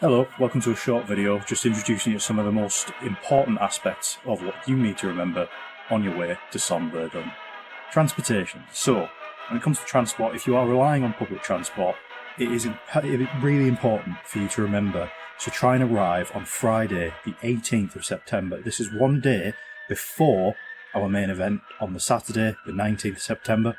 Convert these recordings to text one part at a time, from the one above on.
Hello, welcome to a short video just introducing you to some of the most important aspects of what you need to remember on your way to Somme Verdun. Transportation. So, when it comes to transport, if you are relying on public transport, it is really important for you to remember to try and arrive on Friday, the 18th of September. This is one day before our main event on the Saturday, the 19th of September.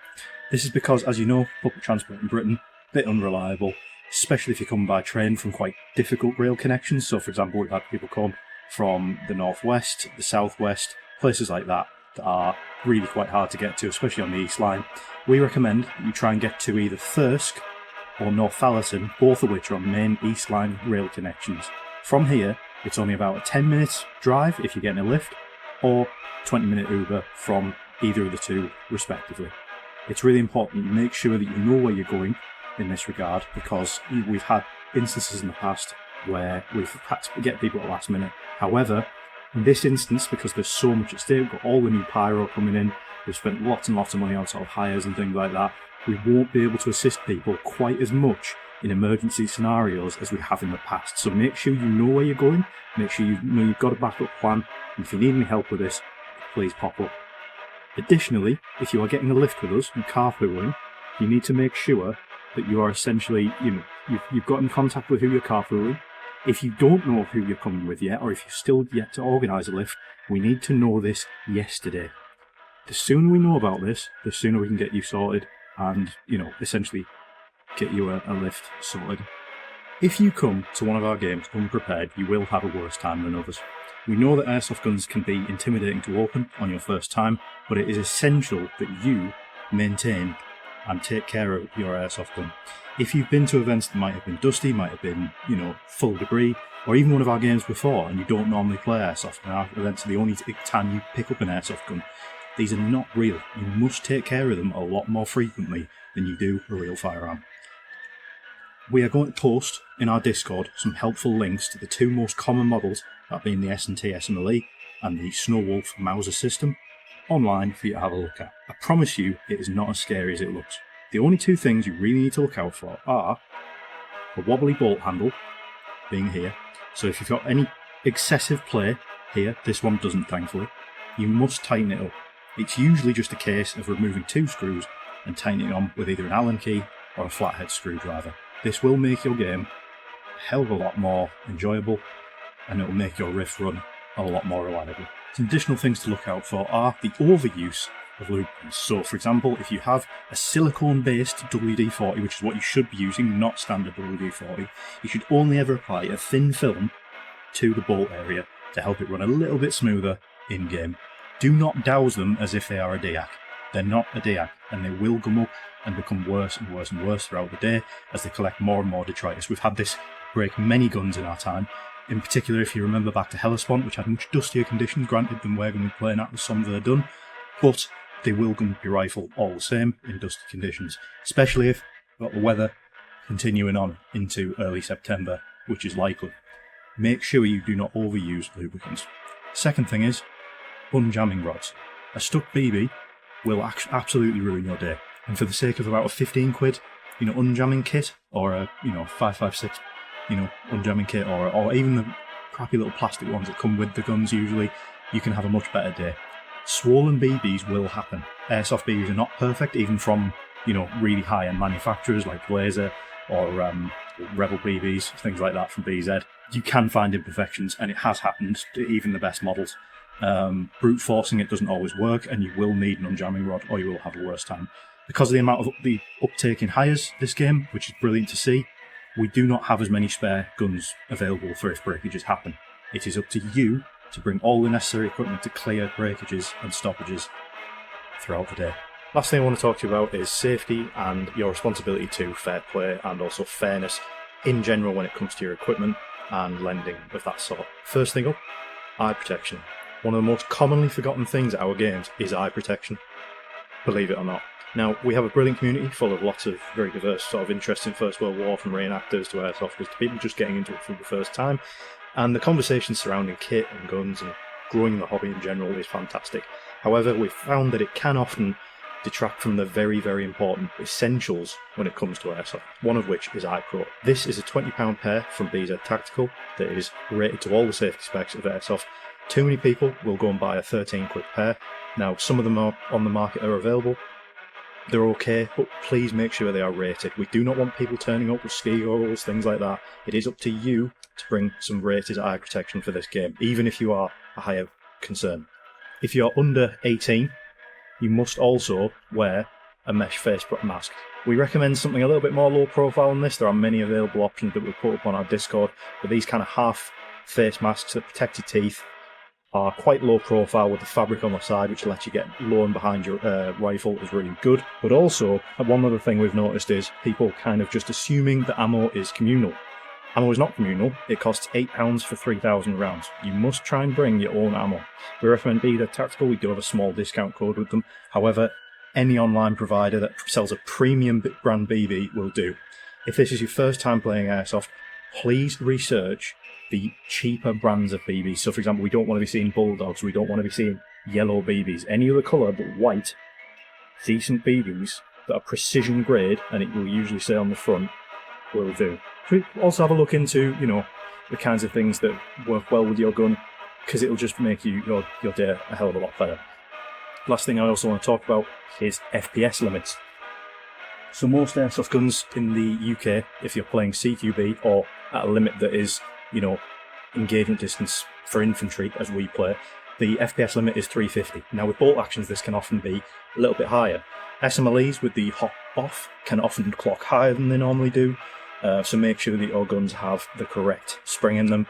This is because, as you know, public transport in Britain, a bit unreliable, especially if you come by train from quite difficult rail connections. So, for example, we've had people come from the northwest, the southwest, places like that are really quite hard to get to, especially on the East Line. We recommend that you try and get to either Thirsk or Northallerton, both of which are on main East Line rail connections. From here, it's only about a 10-minute drive if you're getting a lift, or 20-minute Uber from either of the two, respectively. It's really important you make sure that you know where you're going in this regard, because we've had instances in the past where we've had to get people at the last minute. However, in this instance, because there's so much at stake, we've got all the new pyro coming in, we've spent lots and lots of money on sort of hires and things like that, we won't be able to assist people quite as much in emergency scenarios as we have in the past. So make sure you know where you're going, make sure you know you've got a backup plan, and if you need any help with this, please pop up. Additionally, if you are getting a lift with us and carpooling, you need to make sure that you are essentially, you've got in contact with who you're carpooling. If you don't know who you're coming with yet, or if you're still yet to organise a lift, we need to know this yesterday. The sooner we know about this, the sooner we can get you sorted and, essentially get you a lift sorted. If you come to one of our games unprepared, you will have a worse time than others. We know that airsoft guns can be intimidating to open on your first time, but it is essential that you maintain and take care of your airsoft gun. If you've been to events that might have been dusty, might have been, full of debris, or even one of our games before, and you don't normally play airsoft, and our events are the only time you pick up an airsoft gun, these are not real. You must take care of them a lot more frequently than you do a real firearm. We are going to post in our Discord some helpful links to the two most common models, that being the S&T SMLE and the Snowwolf Mauser system, online for you to have a look at. I promise you it is not as scary as it looks. The only two things you really need to look out for are a wobbly bolt handle being here. So if you've got any excessive play here, this one doesn't thankfully, you must tighten it up. It's usually just a case of removing two screws and tightening it on with either an Allen key or a flathead screwdriver. This will make your game a hell of a lot more enjoyable, and it will make your riff run a lot more reliable. Some additional things to look out for are the overuse of lubricants. So, for example, if you have a silicone-based WD-40, which is what you should be using, not standard WD-40, you should only ever apply a thin film to the bolt area to help it run a little bit smoother in-game. Do not douse them as if they are a DIAC. They're not a DIAC, and they will gum up and become worse and worse and worse throughout the day as they collect more and more detritus. We've had this break many guns in our time. In particular, if you remember back to Hellespont, which had much dustier conditions, granted, than we're going to be playing at the Somme Verdun, but they will gum up your rifle all the same in dusty conditions, especially if you've got the weather continuing on into early September, which is likely. Make sure you do not overuse lubricants. Second thing is unjamming rods. A stuck BB will absolutely ruin your day, and for the sake of about a 15 quid, unjamming kit, or a 556 unjamming kit, or even the crappy little plastic ones that come with the guns usually, you can have a much better day. Swollen BBs will happen. Airsoft BBs are not perfect, even from, really high-end manufacturers like Blazer or Rebel BBs, things like that from BZ. You can find imperfections, and it has happened to even the best models. Brute forcing it doesn't always work, and you will need an unjamming rod, or you will have a worse time. Because of the amount of the uptake in hires this game, which is brilliant to see, we do not have as many spare guns available for if breakages happen. It is up to you to bring all the necessary equipment to clear breakages and stoppages throughout the day. Last thing I want to talk to you about is safety and your responsibility to fair play and also fairness in general when it comes to your equipment and lending of that sort. First thing up, eye protection. One of the most commonly forgotten things at our games is eye protection, believe it or not. Now, we have a brilliant community full of lots of very diverse sort of interests in First World War, from reenactors to airsofters to people just getting into it for the first time, and the conversation surrounding kit and guns and growing the hobby in general is fantastic. However, we've found that it can often detract from the very, very important essentials when it comes to airsoft, one of which is iPro. This is a £20 pair from BZ Tactical that is rated to all the safety specs of airsoft. Too many people will go and buy a 13-quid pair. Now, some of them are on the market are available. They're okay, but please make sure they are rated. We do not want people turning up with ski goggles, things like that. It is up to you to bring some rated eye protection for this game, even if you are a higher concern. If you're under 18, you must also wear a mesh face mask. We recommend something a little bit more low profile than this. There are many available options that we'll put up on our Discord, but these kind of half face masks that protect your teeth are quite low profile with the fabric on the side, which lets you get low and behind your rifle is really good. But also, one other thing we've noticed is people kind of just assuming that ammo is communal. Ammo is not communal. It costs £8 for 3,000 rounds. You must try and bring your own ammo. We recommend BZ Tactical. We do have a small discount code with them. However, any online provider that sells a premium brand BB will do. If this is your first time playing airsoft, please research the cheaper brands of BBs. So, for example, we don't want to be seeing Bulldogs, we don't want to be seeing yellow BBs. Any other colour but white, decent BBs that are precision grade, and it will usually say on the front, will do. So also have a look into, the kinds of things that work well with your gun, because it'll just make your day a hell of a lot better. Last thing I also want to talk about is FPS limits. So most airsoft guns in the UK, if you're playing CQB or at a limit that is engagement distance for infantry as we play, the FPS limit is 350. Now with bolt actions this can often be a little bit higher. SMLEs with the hop off can often clock higher than they normally do, so make sure that your guns have the correct spring in them.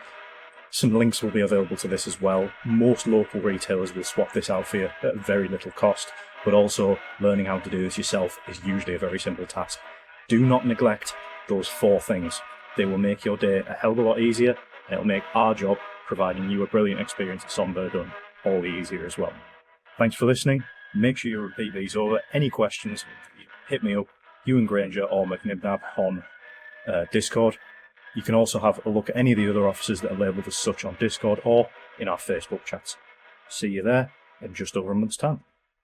Some links will be available to this as well. Most local retailers will swap this out for you at very little cost, but also learning how to do this yourself is usually a very simple task. Do not neglect those 4 things. They will make your day a hell of a lot easier, and it'll make our job, providing you a brilliant experience at Somme Verdun, all the easier as well. Thanks for listening. Make sure you repeat these over. Any questions, hit me up, Ewan Granger or McNibnab on Discord. You can also have a look at any of the other officers that are labelled as such on Discord or in our Facebook chats. See you there in just over a month's time.